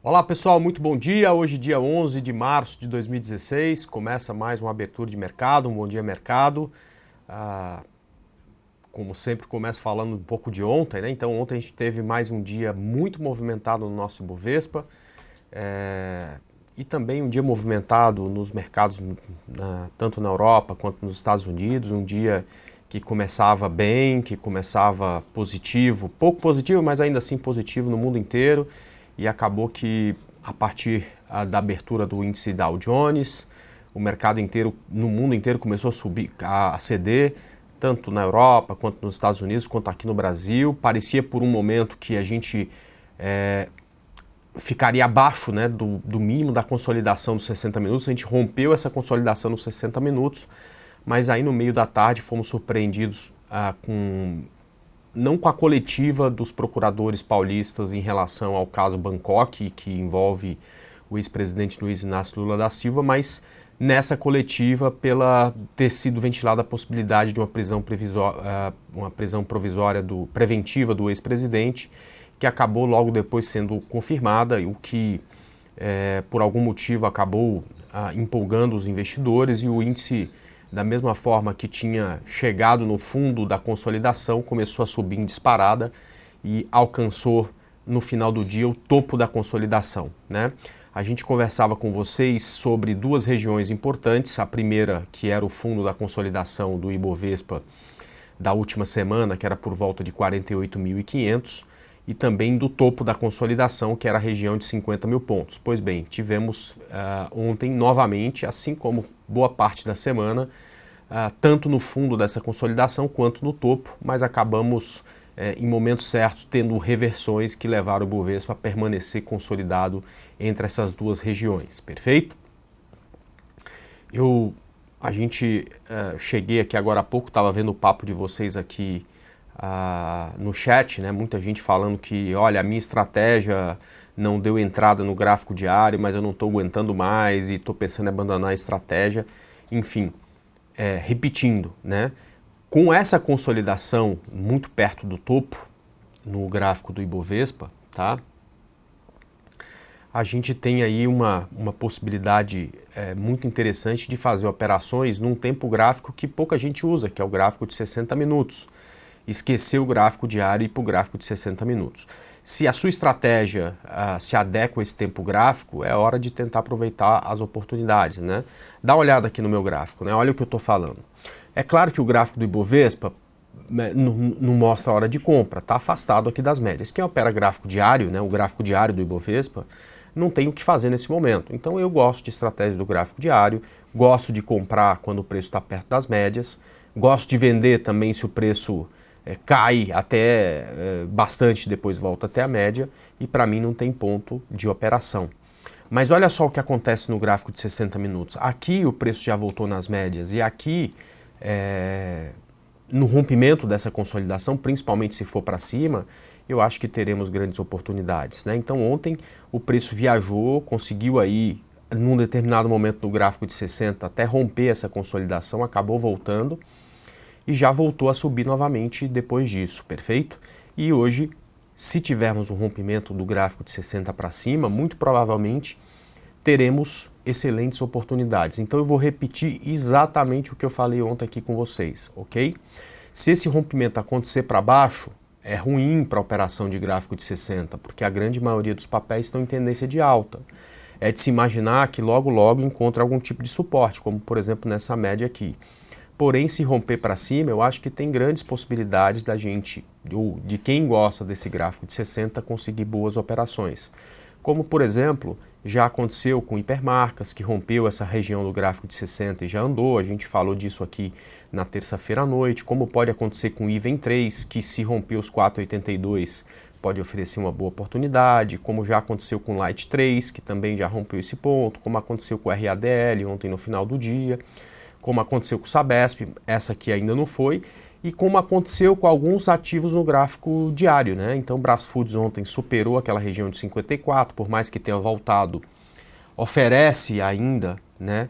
Olá pessoal, muito bom dia. Hoje, dia 11 de março de 2016, começa mais uma abertura de mercado, um bom dia mercado. Como sempre, começo falando um pouco de ontem, né? Então, ontem a gente teve mais um dia muito movimentado no nosso Ibovespa e também um dia movimentado nos mercados, tanto na Europa quanto nos Estados Unidos. Um dia que começava bem, que começava positivo, pouco positivo, mas ainda assim positivo no mundo inteiro. E acabou que, a partir da abertura do índice Dow Jones, o mercado inteiro, no mundo inteiro, começou a subir, a ceder, tanto na Europa, quanto nos Estados Unidos, quanto aqui no Brasil. Parecia por um momento que a gente ficaria abaixo, né, do mínimo da consolidação dos 60 minutos. A gente rompeu essa consolidação nos 60 minutos, mas aí no meio da tarde fomos surpreendidos não com a coletiva dos procuradores paulistas em relação ao caso Bangkok, que envolve o ex-presidente Luiz Inácio Lula da Silva, mas nessa coletiva pela ter sido ventilada a possibilidade de uma prisão provisória preventiva do ex-presidente, que acabou logo depois sendo confirmada, o que por algum motivo acabou empolgando os investidores, e o índice, da mesma forma que tinha chegado no fundo da consolidação, começou a subir em disparada e alcançou no final do dia o topo da consolidação, né? A gente conversava com vocês sobre duas regiões importantes. A primeira, que era o fundo da consolidação do Ibovespa da última semana, que era por volta de 48.500, e também do topo da consolidação, que era a região de 50 mil pontos. Pois bem, tivemos ontem novamente, assim como boa parte da semana, tanto no fundo dessa consolidação quanto no topo, mas acabamos em momentos certos tendo reversões que levaram o Ibovespa a permanecer consolidado entre essas duas regiões, perfeito? Cheguei aqui agora há pouco, estava vendo o papo de vocês aqui no chat, né? Muita gente falando que, olha, a minha estratégia não deu entrada no gráfico diário, mas eu não estou aguentando mais e estou pensando em abandonar a estratégia. Enfim, repetindo, né? Com essa consolidação muito perto do topo, no gráfico do Ibovespa, tá? A gente tem aí uma possibilidade muito interessante de fazer operações num tempo gráfico que pouca gente usa, que é o gráfico de 60 minutos. Esquecer o gráfico diário e ir para o gráfico de 60 minutos. Se a sua estratégia se adequa a esse tempo gráfico, é hora de tentar aproveitar as oportunidades, né? Dá uma olhada aqui no meu gráfico, né? Olha o que eu estou falando. É claro que o gráfico do Ibovespa não mostra a hora de compra, está afastado aqui das médias. Quem opera gráfico diário, né, o gráfico diário do Ibovespa, não tem o que fazer nesse momento. Então eu gosto de estratégia do gráfico diário, gosto de comprar quando o preço está perto das médias, gosto de vender também se o preço cai até bastante, depois volta até a média, e para mim não tem ponto de operação. Mas olha só o que acontece no gráfico de 60 minutos. Aqui o preço já voltou nas médias, e aqui no rompimento dessa consolidação, principalmente se for para cima, eu acho que teremos grandes oportunidades, né? Então ontem o preço viajou, conseguiu aí, num determinado momento no gráfico de 60, até romper essa consolidação, acabou voltando e já voltou a subir novamente depois disso, perfeito? E hoje, se tivermos um rompimento do gráfico de 60 para cima, muito provavelmente teremos excelentes oportunidades. Então eu vou repetir exatamente o que eu falei ontem aqui com vocês, ok? Se esse rompimento acontecer para baixo, é ruim para a operação de gráfico de 60, porque a grande maioria dos papéis estão em tendência de alta. É de se imaginar que logo logo encontra algum tipo de suporte, como por exemplo nessa média aqui. Porém, se romper para cima, eu acho que tem grandes possibilidades da gente, ou de quem gosta desse gráfico de 60, conseguir boas operações. Como, por exemplo, já aconteceu com Hipermarcas, que rompeu essa região do gráfico de 60 e já andou, a gente falou disso aqui na terça-feira à noite. Como pode acontecer com Iven 3, que se romper os 4,82 pode oferecer uma boa oportunidade, como já aconteceu com Light 3, que também já rompeu esse ponto, como aconteceu com o RADL ontem no final do dia, como aconteceu com o Sabesp, essa aqui ainda não foi, e como aconteceu com alguns ativos no gráfico diário, né? Então, Brasfoods ontem superou aquela região de 54, por mais que tenha voltado, oferece ainda, né,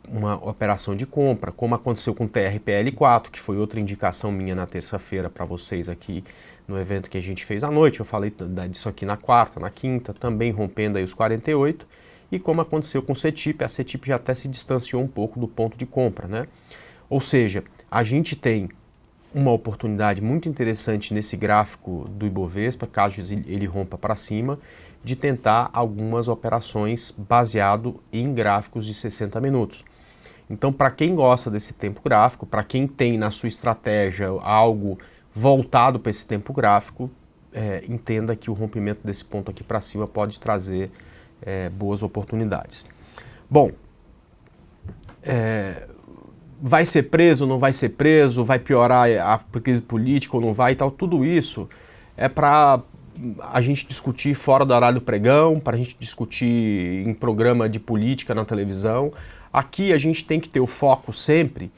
uma operação de compra, como aconteceu com o TRPL4, que foi outra indicação minha na terça-feira para vocês aqui no evento que a gente fez à noite. Eu falei disso aqui na quarta, na quinta, também rompendo aí os 48, e como aconteceu com o CETIP, a CETIP já até se distanciou um pouco do ponto de compra, né? Ou seja, a gente tem uma oportunidade muito interessante nesse gráfico do Ibovespa, caso ele rompa para cima, de tentar algumas operações baseado em gráficos de 60 minutos. Então, para quem gosta desse tempo gráfico, para quem tem na sua estratégia algo voltado para esse tempo gráfico, entenda que o rompimento desse ponto aqui para cima pode trazer boas oportunidades. Bom, vai ser preso, não vai ser preso, vai piorar a crise política ou não vai e tal, tudo isso é para a gente discutir fora do horário do pregão, para a gente discutir em programa de política na televisão. Aqui a gente tem que ter o foco sempre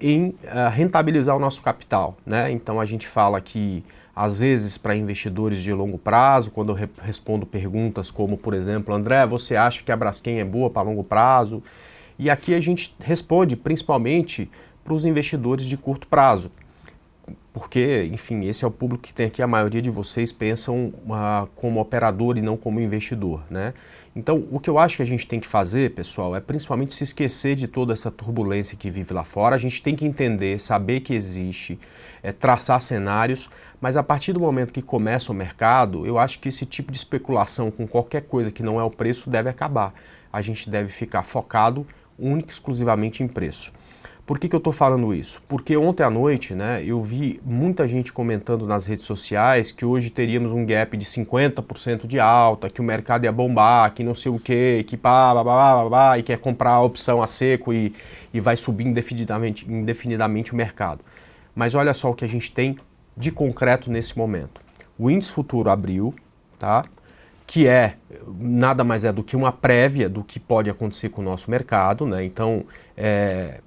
em rentabilizar o nosso capital, né? Então a gente fala que às vezes para investidores de longo prazo, quando eu respondo perguntas como, por exemplo, André, você acha que a Braskem é boa para longo prazo? E aqui a gente responde principalmente para os investidores de curto prazo. Porque, enfim, esse é o público que tem aqui, a maioria de vocês pensam como operador e não como investidor, né? Então, o que eu acho que a gente tem que fazer, pessoal, é principalmente se esquecer de toda essa turbulência que vive lá fora. A gente tem que entender, saber que existe, traçar cenários, mas a partir do momento que começa o mercado, eu acho que esse tipo de especulação com qualquer coisa que não é o preço deve acabar. A gente deve ficar focado única e exclusivamente em preço. Por que eu estou falando isso? Porque ontem à noite, né, eu vi muita gente comentando nas redes sociais que hoje teríamos um gap de 50% de alta, que o mercado ia bombar, que não sei o quê, que e quer comprar a opção a seco e vai subir indefinidamente o mercado. Mas olha só o que a gente tem de concreto nesse momento. O índice futuro abriu, tá? Que nada mais é do que uma prévia do que pode acontecer com o nosso mercado, né? Então, é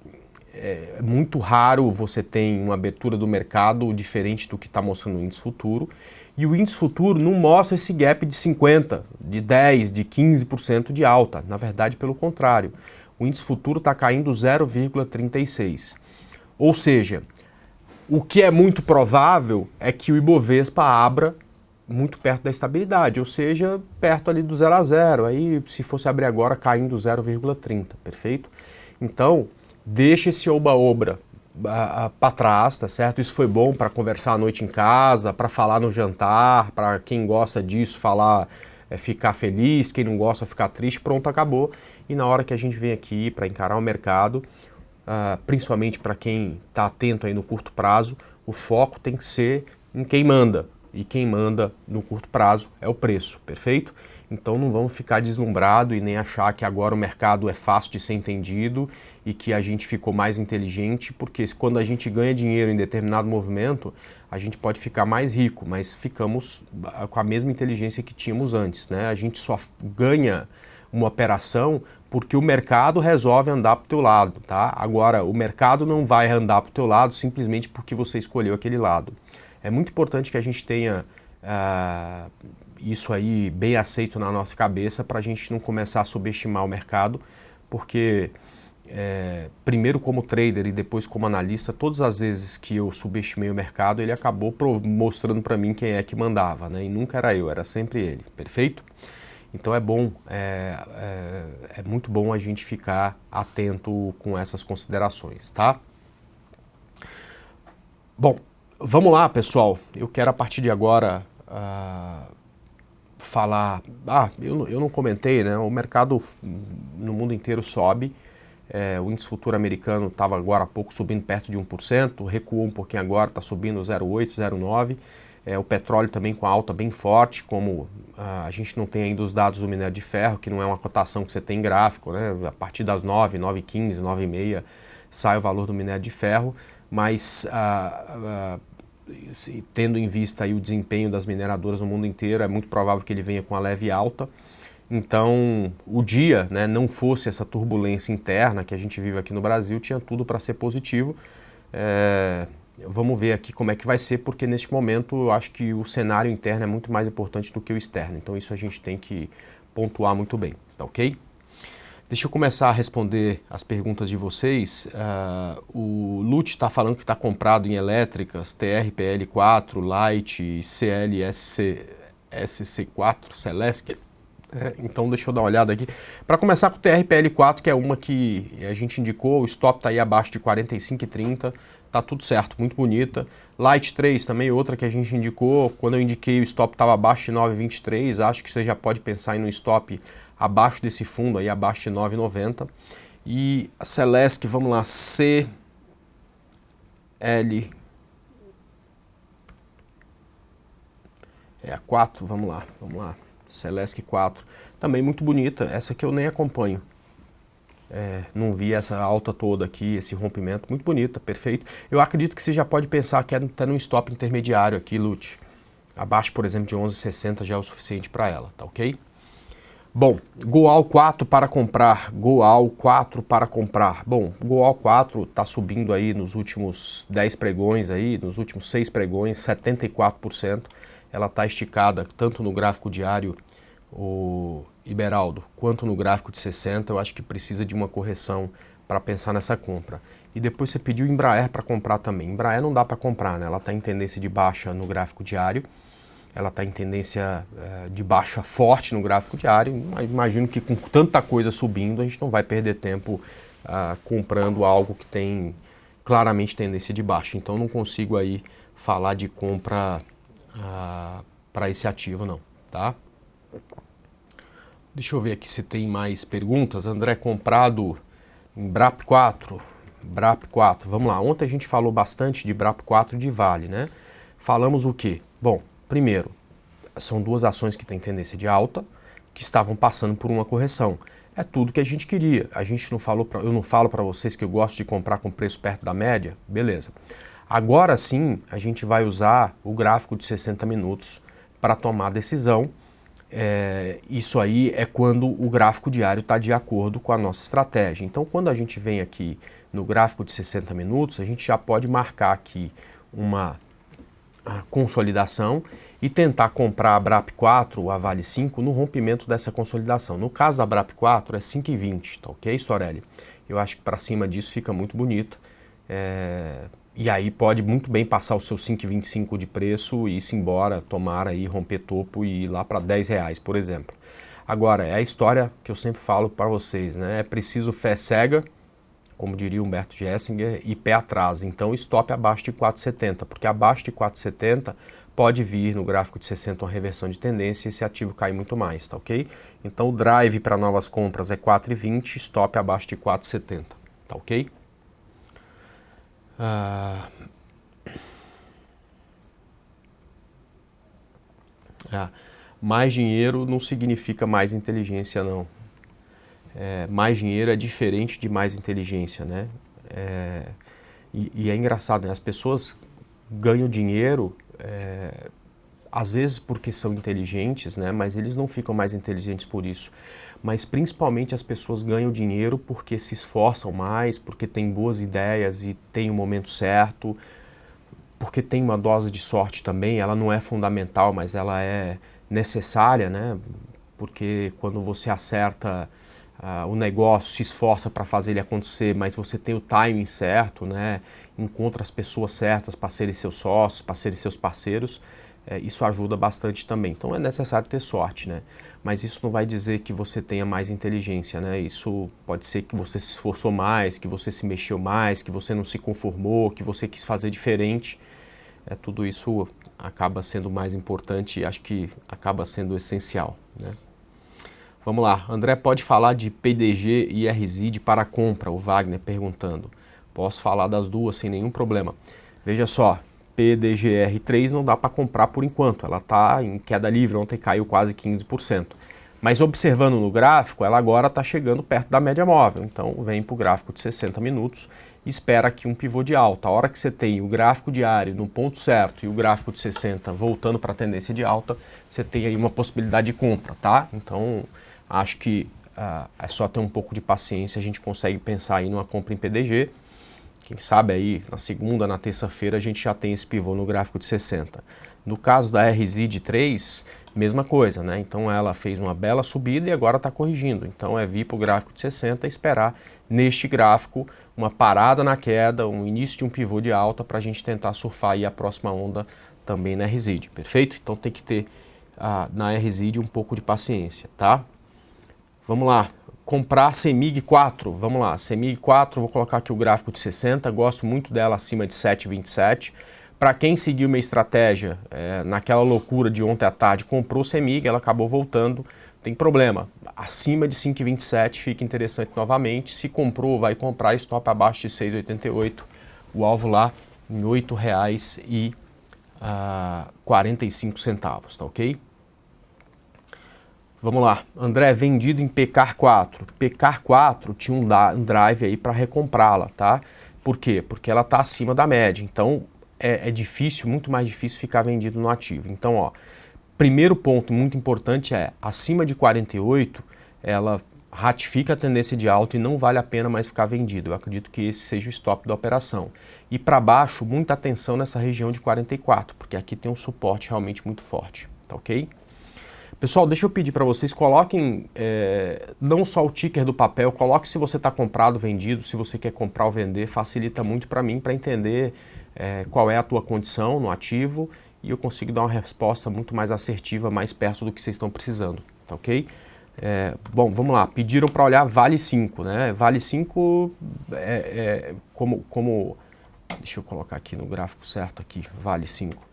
muito raro você ter uma abertura do mercado diferente do que está mostrando o índice futuro. E o índice futuro não mostra esse gap de 50%, de 10%, de 15% de alta. Na verdade, pelo contrário. O índice futuro está caindo 0,36%. Ou seja, o que é muito provável é que o Ibovespa abra muito perto da estabilidade, ou seja, perto ali do 0 a 0. Aí, se fosse abrir agora, caindo 0,30%, perfeito? Então, deixa esse oba-oba para trás, tá certo? Isso foi bom para conversar à noite em casa, para falar no jantar, para quem gosta disso falar, ficar feliz, quem não gosta ficar triste, pronto, acabou. E na hora que a gente vem aqui para encarar o mercado, principalmente para quem está atento aí no curto prazo, o foco tem que ser em quem manda. E quem manda no curto prazo é o preço, perfeito? Então não vamos ficar deslumbrado e nem achar que agora o mercado é fácil de ser entendido e que a gente ficou mais inteligente, porque quando a gente ganha dinheiro em determinado movimento, a gente pode ficar mais rico, mas ficamos com a mesma inteligência que tínhamos antes, né? A gente só ganha uma operação porque o mercado resolve andar para o teu lado, tá? Agora, o mercado não vai andar para o teu lado simplesmente porque você escolheu aquele lado. É muito importante que a gente tenha isso aí bem aceito na nossa cabeça para a gente não começar a subestimar o mercado, porque primeiro como trader e depois como analista, todas as vezes que eu subestimei o mercado, ele acabou mostrando para mim quem é que mandava, né? E nunca era eu, era sempre ele, perfeito? Então é bom, é muito bom a gente ficar atento com essas considerações, tá? Bom, vamos lá, pessoal. Eu quero a partir de agora falar... eu não comentei, né? O mercado no mundo inteiro sobe. O índice futuro americano estava agora há pouco subindo perto de 1%, recuou um pouquinho agora, está subindo 0,8%, 0,9%. O petróleo também com alta bem forte, como a gente não tem ainda os dados do minério de ferro, que não é uma cotação que você tem em gráfico, né? A partir das 9, 9h15, 9h30 sai o valor do minério de ferro, mas tendo em vista aí o desempenho das mineradoras no mundo inteiro, é muito provável que ele venha com a leve alta. Então, o dia, né, não fosse essa turbulência interna que a gente vive aqui no Brasil, tinha tudo para ser positivo. Vamos ver aqui como é que vai ser, porque neste momento eu acho que o cenário interno é muito mais importante do que o externo. Então isso a gente tem que pontuar muito bem, tá ok? Deixa eu começar a responder as perguntas de vocês. O Lute está falando que está comprado em elétricas, TRPL4, Light, CLSC4, Celesc. Então deixa eu dar uma olhada aqui. Para começar com o TRPL4, que é uma que a gente indicou, o stop está aí abaixo de 45,30, tá tudo certo, muito bonita. Light 3 também, outra que a gente indicou, quando eu indiquei o stop estava abaixo de 9,23, acho que você já pode pensar em um stop abaixo desse fundo aí, abaixo de 9,90. E a Celesc, vamos lá, CL... É a 4, vamos lá. Celesc 4, também muito bonita, essa aqui eu nem acompanho. Não vi essa alta toda aqui, esse rompimento, muito bonita, perfeito. Eu acredito que você já pode pensar que está num stop intermediário aqui, Lute. Abaixo, por exemplo, de 11,60 já é o suficiente para ela, tá ok? Bom, Goal 4 para comprar, Goal 4 para comprar. Bom, Goal 4 está subindo aí nos últimos 10 pregões aí, nos últimos 6 pregões, 74%. Ela está esticada tanto no gráfico diário, o Iberaldo, quanto no gráfico de 60. Eu acho que precisa de uma correção para pensar nessa compra. E depois você pediu Embraer para comprar também. Embraer não dá para comprar, né? Ela está em tendência de baixa no gráfico diário. Ela está em tendência de baixa forte no gráfico diário. Imagino que com tanta coisa subindo, a gente não vai perder tempo comprando algo que tem claramente tendência de baixa. Então não consigo aí falar de compra para esse ativo não, tá? Deixa eu ver aqui se tem mais perguntas. André, comprado em BRAP4. BRAP4, vamos lá. Ontem a gente falou bastante de BRAP4 e de Vale, né? Falamos o quê? Bom, primeiro, são duas ações que têm tendência de alta, que estavam passando por uma correção. É tudo que a gente queria. A gente não falou, eu não falo para vocês que eu gosto de comprar com preço perto da média? Beleza. Agora sim, a gente vai usar o gráfico de 60 minutos para tomar a decisão. Isso aí é quando o gráfico diário está de acordo com a nossa estratégia. Então, quando a gente vem aqui no gráfico de 60 minutos, a gente já pode marcar aqui uma consolidação e tentar comprar a BRAP4 ou a Vale 5 no rompimento dessa consolidação. No caso da BRAP4 é 5,20, tá ok, Storelli? Eu acho que para cima disso fica muito bonito. E aí pode muito bem passar o seu 5,25 de preço e ir-se embora, tomar aí, romper topo e ir lá para R$10, por exemplo. Agora, é a história que eu sempre falo para vocês, né? É preciso fé cega, como diria Humberto Gessinger, e pé atrás. Então, stop abaixo de 4,70, porque abaixo de 4,70 pode vir no gráfico de 60 uma reversão de tendência e esse ativo cai muito mais, tá ok? Então, o drive para novas compras é 4,20, stop abaixo de 4,70, tá ok? Mais dinheiro não significa mais inteligência, não. Mais dinheiro é diferente de mais inteligência, né? E é engraçado, né? As pessoas ganham dinheiro, às vezes porque são inteligentes, né? Mas eles não ficam mais inteligentes por isso. Mas principalmente as pessoas ganham dinheiro porque se esforçam mais, porque têm boas ideias e têm o momento certo, porque tem uma dose de sorte também. Ela não é fundamental, mas ela é necessária, né? Porque quando você acerta o negócio, se esforça para fazer ele acontecer, mas você tem o timing certo, né? Encontra as pessoas certas para serem seus sócios, para serem seus parceiros, isso ajuda bastante também. Então é necessário ter sorte, né? Mas isso não vai dizer que você tenha mais inteligência, né? Isso pode ser que você se esforçou mais, que você se mexeu mais, que você não se conformou, que você quis fazer diferente. Tudo isso acaba sendo mais importante e acho que acaba sendo essencial, né? Vamos lá, André, pode falar de PDG e RZID para compra? O Wagner perguntando. Posso falar das duas sem nenhum problema. Veja só, PDGR3 não dá para comprar por enquanto, ela está em queda livre, ontem caiu quase 15%. Mas observando no gráfico, ela agora está chegando perto da média móvel, então vem para o gráfico de 60 minutos e espera aqui um pivô de alta. A hora que você tem o gráfico diário no ponto certo e o gráfico de 60 voltando para a tendência de alta, você tem aí uma possibilidade de compra, tá? Então, acho que é só ter um pouco de paciência, a gente consegue pensar aí numa compra em PDG. Quem sabe aí na segunda, na terça-feira a gente já tem esse pivô no gráfico de 60. No caso da RZID 3, mesma coisa, né? Então ela fez uma bela subida e agora está corrigindo. Então é vir para o gráfico de 60 e esperar neste gráfico uma parada na queda, um início de um pivô de alta para a gente tentar surfar aí a próxima onda também na RSID, perfeito? Então tem que ter na RSID um pouco de paciência, tá? Vamos lá, comprar CEMIG 4, vamos lá, CEMIG 4, vou colocar aqui o gráfico de 60, gosto muito dela acima de 7,27. Para quem seguiu minha estratégia, naquela loucura de ontem à tarde, comprou CEMIG, ela acabou voltando, tem problema. Acima de 5,27 fica interessante novamente. Se comprou, vai comprar stop abaixo de 6,88. O alvo lá em R$ 8,45, tá ok? Vamos lá. André, vendido em PECAR 4. PECAR 4 tinha um drive aí para recomprá-la, tá? Por quê? Porque ela está acima da média. Então é difícil, muito mais difícil ficar vendido no ativo. Então, ó, primeiro ponto muito importante é, acima de 48, ela ratifica a tendência de alta e não vale a pena mais ficar vendido. Eu acredito que esse seja o stop da operação. E para baixo, muita atenção nessa região de 44, porque aqui tem um suporte realmente muito forte, tá ok? Pessoal, deixa eu pedir para vocês, coloquem não só o ticker do papel, coloque se você está comprado, vendido, se você quer comprar ou vender, facilita muito para mim, para entender qual é a tua condição no ativo e eu consigo dar uma resposta muito mais assertiva, mais perto do que vocês estão precisando, tá ok? Bom, vamos lá, pediram para olhar Vale 5, né? Vale 5 deixa eu colocar aqui no gráfico certo aqui, Vale 5.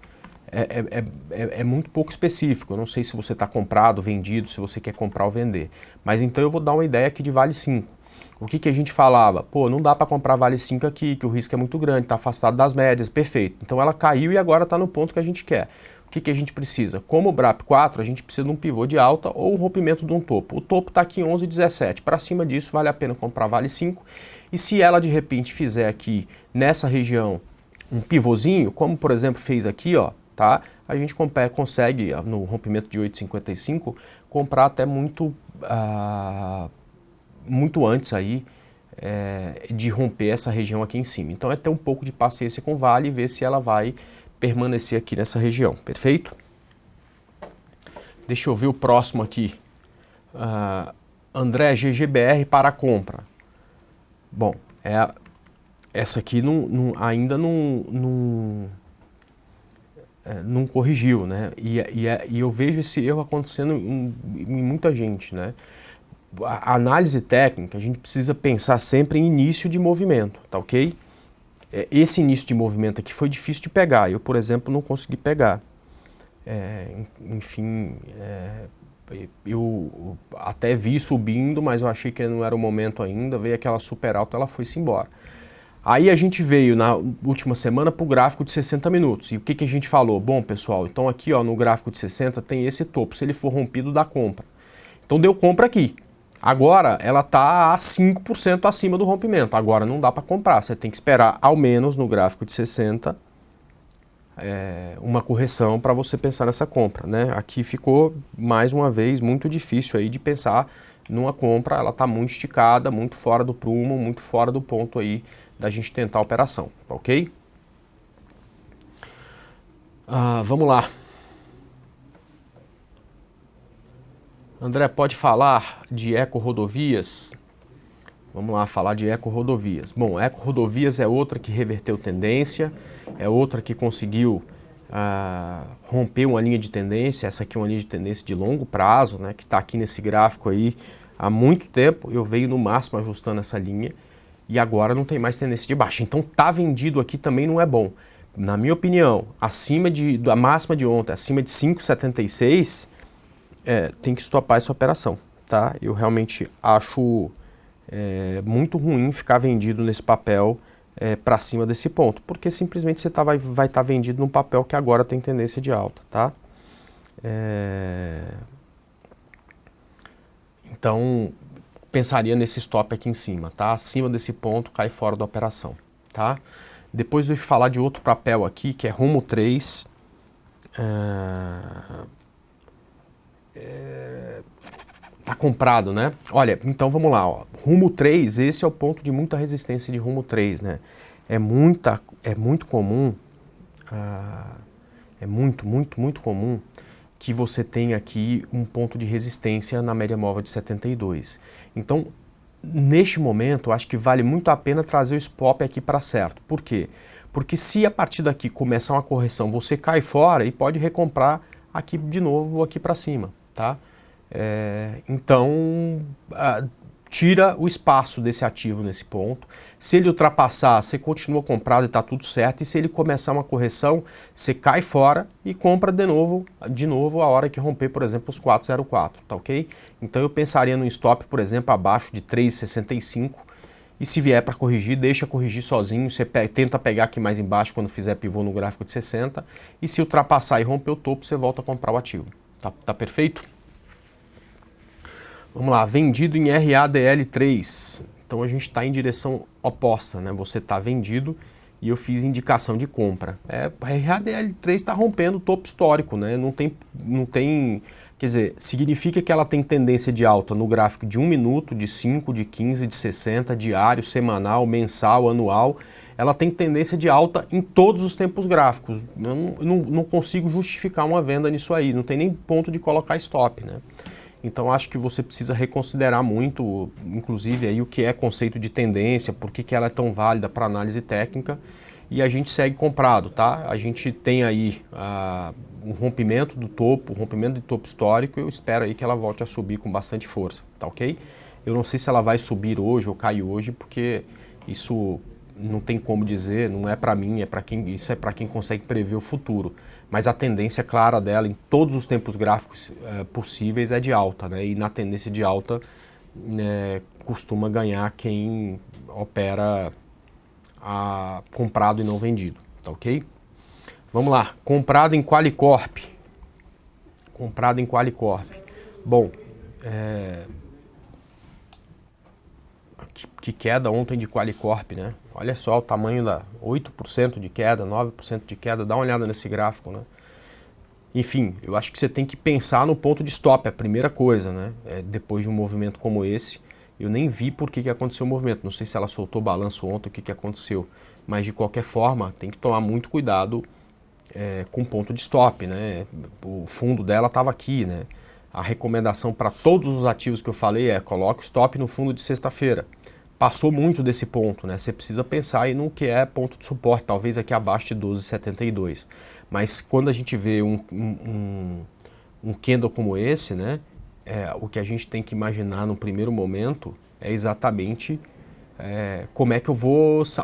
É muito pouco específico, eu não sei se você está comprado, vendido, se você quer comprar ou vender. Mas então eu vou dar uma ideia aqui de Vale 5. O que a gente falava? Pô, não dá para comprar Vale 5 aqui, que o risco é muito grande, está afastado das médias, perfeito. Então ela caiu e agora está no ponto que a gente quer. O que a gente precisa? Como o BRAP 4, a gente precisa de um pivô de alta ou um rompimento de um topo. O topo está aqui em 11,17. Para cima disso, vale a pena comprar Vale 5. E se ela de repente fizer aqui nessa região um pivôzinho, como por exemplo fez aqui, ó, tá? A gente consegue, no rompimento de 8,55, comprar até muito antes aí de romper essa região aqui em cima. Então é ter um pouco de paciência com o Vale e ver se ela vai permanecer aqui nessa região, perfeito? Deixa eu ver o próximo aqui. André, GGBR para compra. Bom, essa aqui ainda não corrigiu, né? E eu vejo esse erro acontecendo em muita gente, né? A análise técnica, a gente precisa pensar sempre em início de movimento, tá ok? Esse início de movimento aqui foi difícil de pegar, eu, por exemplo, não consegui pegar. Eu até vi subindo, mas eu achei que não era o momento ainda, veio aquela super alta, ela foi-se embora. Aí a gente veio na última semana para o gráfico de 60 minutos. E o que a gente falou? Bom, pessoal, então aqui ó, no gráfico de 60 tem esse topo. Se ele for rompido, dá compra. Então deu compra aqui. Agora ela está a 5% acima do rompimento. Agora não dá para comprar. Você tem que esperar ao menos no gráfico de 60 uma correção para você pensar nessa compra, né? Aqui ficou, mais uma vez, muito difícil aí de pensar numa compra. Ela está muito esticada, muito fora do prumo, muito fora do ponto aí da gente tentar a operação, ok? Vamos lá. André, pode falar de Eco-Rodovias? Vamos lá, falar de Eco-Rodovias. Bom, Eco-Rodovias é outra que reverteu tendência, é outra que conseguiu romper uma linha de tendência. Essa aqui é uma linha de tendência de longo prazo, né, que está aqui nesse gráfico aí há muito tempo. Eu venho no máximo ajustando essa linha. E agora não tem mais tendência de baixa. Então tá vendido aqui também não é bom. Na minha opinião, acima da máxima de ontem, acima de 5,76, tem que estopar essa operação, tá? Eu realmente acho muito ruim ficar vendido nesse papel para cima desse ponto, porque simplesmente você vai estar vendido num papel que agora tem tendência de alta, tá? Então pensaria nesse stop aqui em cima, tá? Acima desse ponto, cai fora da operação, tá? Depois deixa eu falar de outro papel aqui, que é Rumo 3. Tá comprado, né? Olha, então vamos lá, ó. Rumo 3, esse é o ponto de muita resistência de Rumo 3, né? É muito comum, muito comum que você tem aqui um ponto de resistência na média móvel de 72. Então, neste momento, acho que vale muito a pena trazer o stop aqui para certo. Por quê? Porque se a partir daqui começar uma correção, você cai fora e pode recomprar aqui de novo, aqui para cima, tá? Então, tira o espaço desse ativo nesse ponto. Se ele ultrapassar, você continua comprado e está tudo certo. E se ele começar uma correção, você cai fora e compra de novo a hora que romper, por exemplo, os 404, tá ok? Então eu pensaria no stop, por exemplo, abaixo de 3,65. E se vier para corrigir, deixa corrigir sozinho. Você tenta pegar aqui mais embaixo quando fizer pivô no gráfico de 60. E se ultrapassar e romper o topo, você volta a comprar o ativo. Tá perfeito? Vamos lá, vendido em RADL3. Então a gente está em direção oposta, né? Você está vendido e eu fiz indicação de compra. A RADL3 está rompendo o topo histórico, né? Não tem, quer dizer, significa que ela tem tendência de alta no gráfico de 1 minuto, de 5, de 15, de 60, diário, semanal, mensal, anual. Ela tem tendência de alta em todos os tempos gráficos. Eu não consigo justificar uma venda nisso aí, não tem nem ponto de colocar stop, né? Então acho que você precisa reconsiderar muito, inclusive, aí o que é conceito de tendência, por que ela é tão válida para análise técnica, e a gente segue comprado, tá? A gente tem aí um rompimento do topo, um rompimento de topo histórico, e eu espero aí que ela volte a subir com bastante força, tá ok? Eu não sei se ela vai subir hoje ou cair hoje, porque isso não tem como dizer, não é para mim, isso é para quem consegue prever o futuro. Mas a tendência clara dela em todos os tempos gráficos possíveis é de alta, né? E na tendência de alta costuma ganhar quem opera comprado e não vendido, tá ok? Vamos lá, comprado em Qualicorp. Comprado em Qualicorp. Bom, que queda ontem de Qualicorp, né? Olha só o tamanho da 8% de queda, 9% de queda, dá uma olhada nesse gráfico, né? Enfim, eu acho que você tem que pensar no ponto de stop, é a primeira coisa, né? Depois de um movimento como esse, eu nem vi por que aconteceu o movimento, não sei se ela soltou balanço ontem, o que aconteceu, mas de qualquer forma, tem que tomar muito cuidado com o ponto de stop, né? O fundo dela estava aqui, né? A recomendação para todos os ativos que eu falei é coloque o stop no fundo de sexta-feira. Passou muito desse ponto, né? Você precisa pensar aí no que é ponto de suporte, talvez aqui abaixo de 12,72. Mas quando a gente vê um candle como esse, né? O que a gente tem que imaginar no primeiro momento é exatamente como é que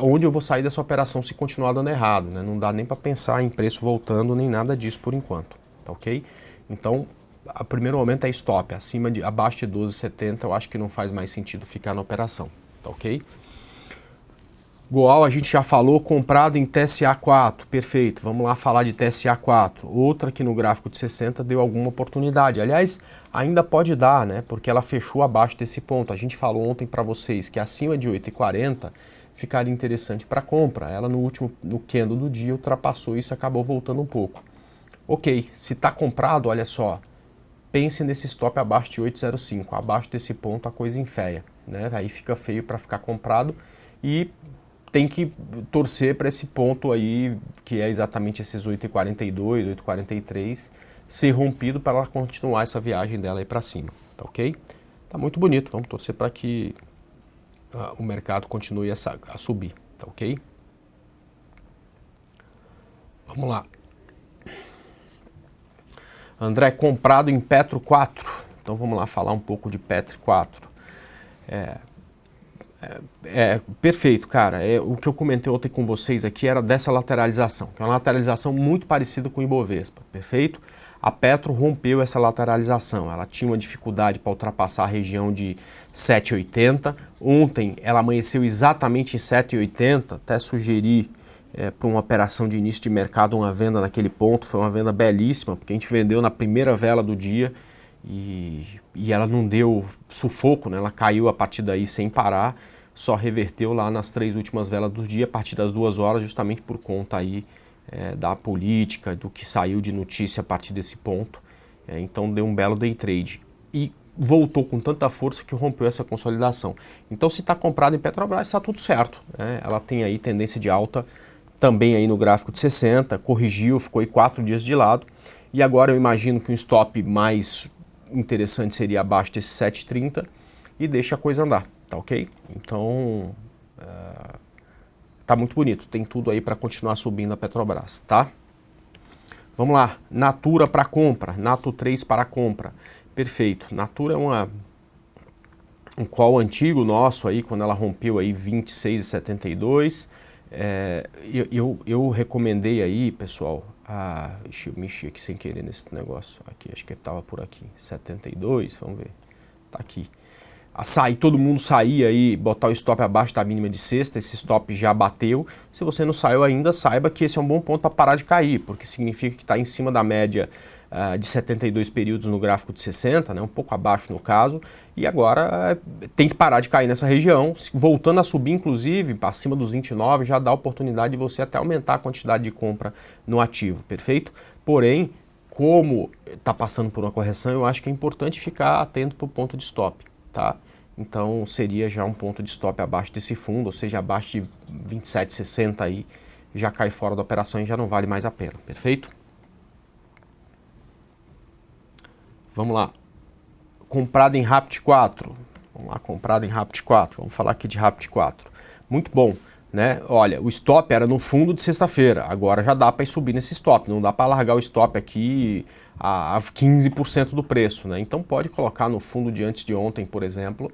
onde eu vou sair dessa operação se continuar dando errado, né? Não dá nem para pensar em preço voltando, nem nada disso por enquanto, tá ok? Então, o primeiro momento é stop, abaixo de 12,70 eu acho que não faz mais sentido ficar na operação, tá ok? Goal a gente já falou, comprado em TSA4, perfeito, vamos lá falar de TSA4, outra que no gráfico de 60 deu alguma oportunidade, aliás, ainda pode dar, né, porque ela fechou abaixo desse ponto, a gente falou ontem para vocês que acima de 8,40 ficaria interessante para compra, ela no candle do dia ultrapassou isso, acabou voltando um pouco. Ok, se está comprado, olha só, pense nesse stop abaixo de 8,05, abaixo desse ponto a coisa enfeia, né, aí fica feio para ficar comprado e tem que torcer para esse ponto aí, que é exatamente esses 8,42, 8,43, ser rompido para ela continuar essa viagem dela aí para cima, tá ok? Tá muito bonito, vamos torcer para que o mercado continue a subir, tá ok? Vamos lá. André, comprado em Petro 4, então vamos lá falar um pouco de Petro 4. Perfeito, cara. O que eu comentei ontem com vocês aqui era dessa lateralização, que é uma lateralização muito parecida com o Ibovespa, perfeito? A Petro rompeu essa lateralização, ela tinha uma dificuldade para ultrapassar a região de 7,80. Ontem ela amanheceu exatamente em 7,80, até sugeri para uma operação de início de mercado uma venda naquele ponto, foi uma venda belíssima, porque a gente vendeu na primeira vela do dia e ela não deu sufoco, né? Ela caiu a partir daí sem parar, só reverteu lá nas 3 últimas velas do dia, a partir das 2 horas, justamente por conta aí da política, do que saiu de notícia a partir desse ponto. Então deu um belo day trade. E voltou com tanta força que rompeu essa consolidação. Então se está comprado em Petrobras, está tudo certo, né? Ela tem aí tendência de alta também aí no gráfico de 60, corrigiu, ficou aí 4 dias de lado. E agora eu imagino que um stop mais interessante seria abaixo desse 7,30 e deixa a coisa andar, tá ok? Então, tá muito bonito, tem tudo aí para continuar subindo a Petrobras, tá? Vamos lá, Natura para compra, Nato 3 para compra, perfeito. Natura é um call antigo nosso aí, quando ela rompeu aí 26,72, eu recomendei aí, pessoal, deixa eu mexer aqui sem querer nesse negócio, aqui, acho que estava por aqui, 72, vamos ver, tá aqui. Todo mundo sair aí, botar o stop abaixo da mínima de sexta, esse stop já bateu. Se você não saiu ainda, saiba que esse é um bom ponto para parar de cair, porque significa que está em cima da média de 72 períodos no gráfico de 60, né, um pouco abaixo no caso, e agora tem que parar de cair nessa região. Voltando a subir, inclusive, acima dos 29, já dá a oportunidade de você até aumentar a quantidade de compra no ativo, perfeito? Porém, como está passando por uma correção, eu acho que é importante ficar atento para o ponto de stop, tá? Então seria já um ponto de stop abaixo desse fundo, ou seja, abaixo de 27,60 aí, já cai fora da operação e já não vale mais a pena, perfeito? Vamos lá, comprado em Rapt 4, vamos lá, comprado em Rapt 4, vamos falar aqui de Rapt 4, muito bom, né? Olha, o stop era no fundo de sexta-feira, agora já dá para ir subir nesse stop, não dá para largar o stop aqui a 15% do preço, né? Então pode colocar no fundo de antes de ontem, por exemplo,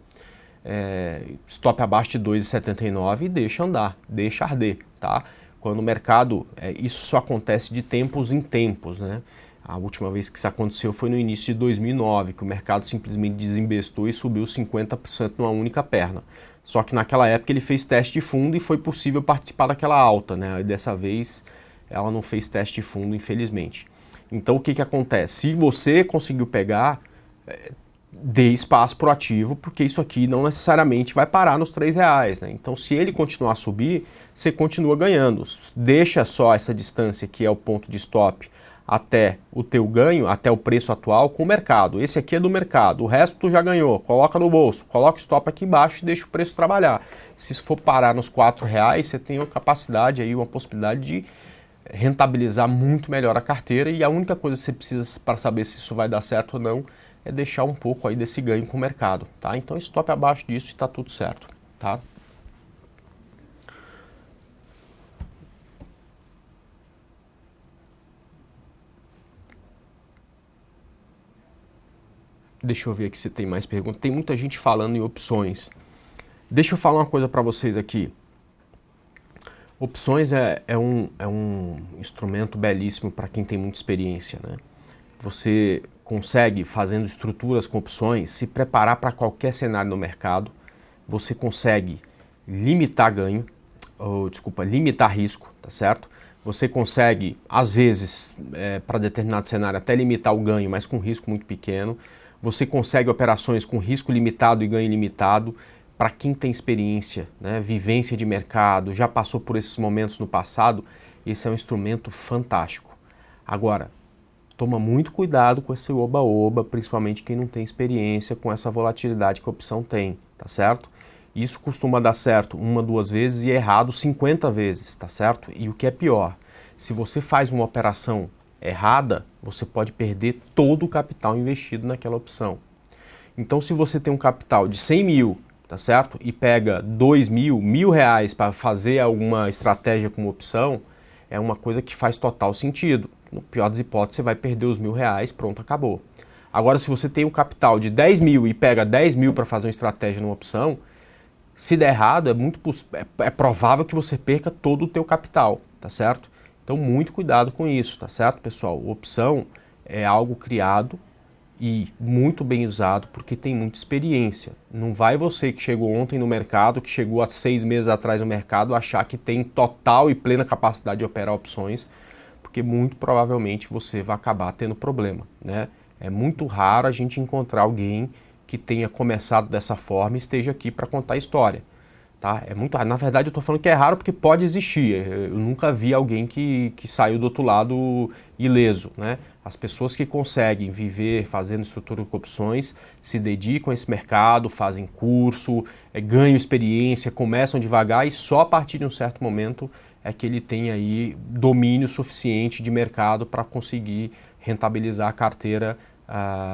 stop abaixo de 2,79 e deixa andar, deixa arder, tá? Quando o mercado, isso só acontece de tempos em tempos, né? A última vez que isso aconteceu foi no início de 2009, que o mercado simplesmente desinvestou e subiu 50% numa única perna. Só que naquela época ele fez teste de fundo e foi possível participar daquela alta, né? E dessa vez ela não fez teste de fundo, infelizmente. Então o que acontece? Se você conseguiu pegar, dê espaço para o ativo, porque isso aqui não necessariamente vai parar nos R$3, né? Então se ele continuar a subir, você continua ganhando. Deixa só essa distância que é o ponto de stop até o teu ganho, até o preço atual com o mercado. Esse aqui é do mercado, o resto tu já ganhou, coloca no bolso, coloca o stop aqui embaixo e deixa o preço trabalhar. Se isso for parar nos R$4, você tem uma capacidade aí, uma possibilidade de rentabilizar muito melhor a carteira, e a única coisa que você precisa para saber se isso vai dar certo ou não é deixar um pouco aí desse ganho com o mercado, tá? Então stop abaixo disso e tá tudo certo, tá? Deixa eu ver aqui se tem mais perguntas. Tem muita gente falando em opções. Deixa eu falar uma coisa para vocês aqui. Opções é um instrumento belíssimo para quem tem muita experiência, né? Você consegue, fazendo estruturas com opções, se preparar para qualquer cenário no mercado. Você consegue limitar ganho, limitar risco, tá certo? Você consegue, às vezes, para determinado cenário, até limitar o ganho, mas com risco muito pequeno. Você consegue operações com risco limitado e ganho limitado. Para quem tem experiência, né, vivência de mercado, já passou por esses momentos no passado, esse é um instrumento fantástico. Agora, toma muito cuidado com esse oba-oba, principalmente quem não tem experiência com essa volatilidade que a opção tem, tá certo? Isso costuma dar certo 1, 2 vezes e é errado 50 vezes, tá certo? E o que é pior, se você faz uma operação errada, você pode perder todo o capital investido naquela opção. Então, se você tem um capital de 100 mil, tá certo? E pega 2 mil, R$1.000 para fazer alguma estratégia com uma opção, é uma coisa que faz total sentido. No pior das hipóteses, você vai perder os R$1.000, pronto, acabou. Agora, se você tem um capital de 10 mil e pega 10 mil para fazer uma estratégia numa opção, se der errado, é provável que você perca todo o teu capital, tá certo? Então, muito cuidado com isso, tá certo, pessoal? Opção é algo criado e muito bem usado porque tem muita experiência. Não vai você que chegou ontem no mercado, que chegou há 6 meses atrás no mercado, achar que tem total e plena capacidade de operar opções, porque muito provavelmente você vai acabar tendo problema, né? É muito raro a gente encontrar alguém que tenha começado dessa forma e esteja aqui para contar a história, tá? É muito raro. Na verdade, eu estou falando que é raro porque pode existir. Eu nunca vi alguém que saiu do outro lado ileso, né? As pessoas que conseguem viver fazendo estrutura com opções se dedicam a esse mercado, fazem curso, ganham experiência, começam devagar e só a partir de um certo momento é que ele tem aí domínio suficiente de mercado para conseguir rentabilizar a carteira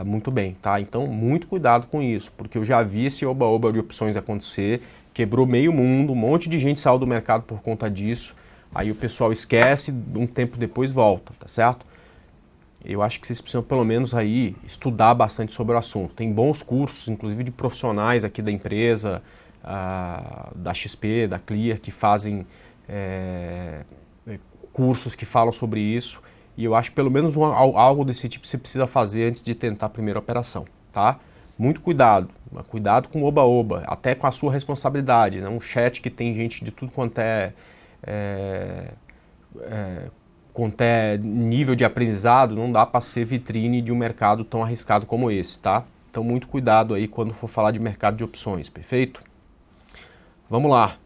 muito bem, tá? Então, muito cuidado com isso, porque eu já vi esse oba-oba de opções acontecer, quebrou meio mundo, um monte de gente saiu do mercado por conta disso, aí o pessoal esquece, um tempo depois volta, tá certo? Eu acho que vocês precisam pelo menos aí estudar bastante sobre o assunto. Tem bons cursos, inclusive de profissionais aqui da empresa, da XP, da Clear, que fazem cursos que falam sobre isso. E eu acho que pelo menos algo desse tipo você precisa fazer antes de tentar a primeira operação, tá? Muito cuidado, cuidado com o oba-oba, até com a sua responsabilidade, né? Um chat que tem gente de tudo quanto é nível de aprendizado, não dá para ser vitrine de um mercado tão arriscado como esse, tá? Então muito cuidado aí quando for falar de mercado de opções, perfeito? Vamos lá.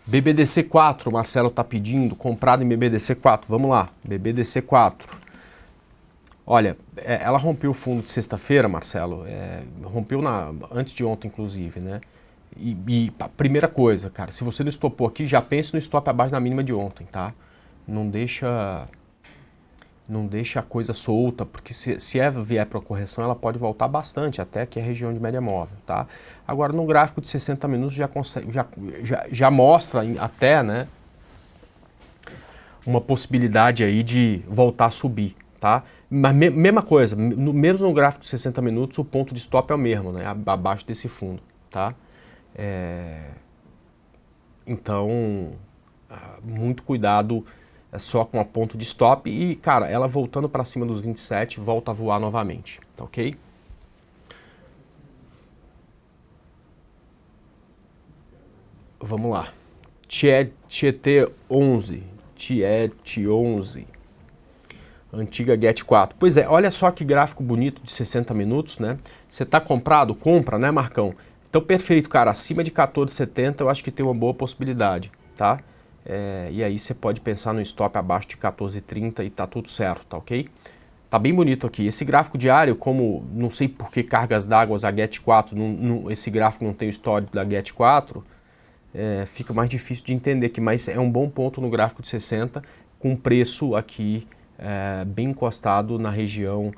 BBDC4, o Marcelo está pedindo, comprado em BBDC4, vamos lá, BBDC4. Olha, ela rompeu o fundo de sexta-feira, Marcelo, rompeu antes de ontem, inclusive, né? E a primeira coisa, cara, se você não estopou aqui, já pense no stop abaixo da mínima de ontem, tá? Não deixa a coisa solta, porque se vier para correção, ela pode voltar bastante, até aqui a região de média móvel, tá? Agora, no gráfico de 60 minutos já mostra até, né, uma possibilidade aí de voltar a subir, tá? Mas mesma coisa, mesmo no gráfico de 60 minutos, o ponto de stop é o mesmo, né, abaixo desse fundo, tá? Então, muito cuidado só com a ponto de stop e, cara, ela voltando para cima dos 27, volta a voar novamente, tá ok? Vamos lá. TET11, TET11, antiga GET4. Pois é, olha só que gráfico bonito de 60 minutos, né? Você tá comprado? Compra, né, Marcão? Então, perfeito, cara, acima de 14,70 eu acho que tem uma boa possibilidade, tá? E aí você pode pensar no stop abaixo de 14,30 e tá tudo certo, tá ok? Tá bem bonito aqui. Esse gráfico diário, como não sei por que cargas d'água a GET4, esse gráfico não tem o histórico da GET4, fica mais difícil de entender aqui, mas é um bom ponto no gráfico de 60, com preço aqui bem encostado na região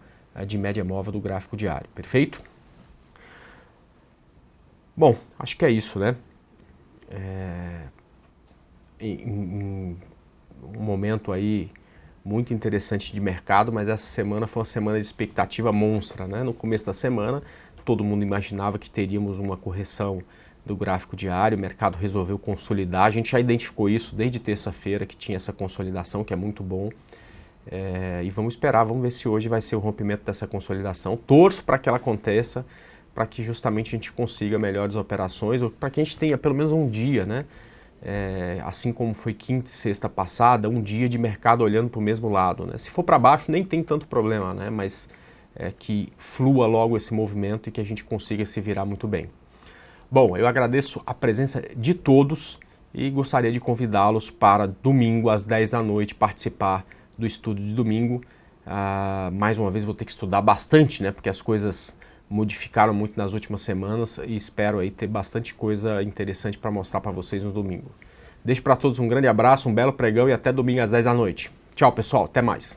de média móvel do gráfico diário, perfeito? Bom, acho que é isso, né? Em um momento aí muito interessante de mercado, mas essa semana foi uma semana de expectativa monstra, né? No começo da semana, todo mundo imaginava que teríamos uma correção do gráfico diário, o mercado resolveu consolidar, a gente já identificou isso desde terça-feira, que tinha essa consolidação, que é muito bom, e vamos esperar, vamos ver se hoje vai ser o rompimento dessa consolidação. Torço para que ela aconteça, para que justamente a gente consiga melhores operações, ou para que a gente tenha pelo menos um dia, né? Assim como foi quinta e sexta passada, um dia de mercado olhando para o mesmo lado, né? Se for para baixo nem tem tanto problema, né? Mas que flua logo esse movimento e que a gente consiga se virar muito bem. Bom, eu agradeço a presença de todos e gostaria de convidá-los para domingo às 10 da noite participar do estudo de domingo. Mais uma vez vou ter que estudar bastante, né? Porque as coisas modificaram muito nas últimas semanas e espero aí ter bastante coisa interessante para mostrar para vocês no domingo. Deixo para todos um grande abraço, um belo pregão e até domingo às 10 da noite. Tchau, pessoal, até mais.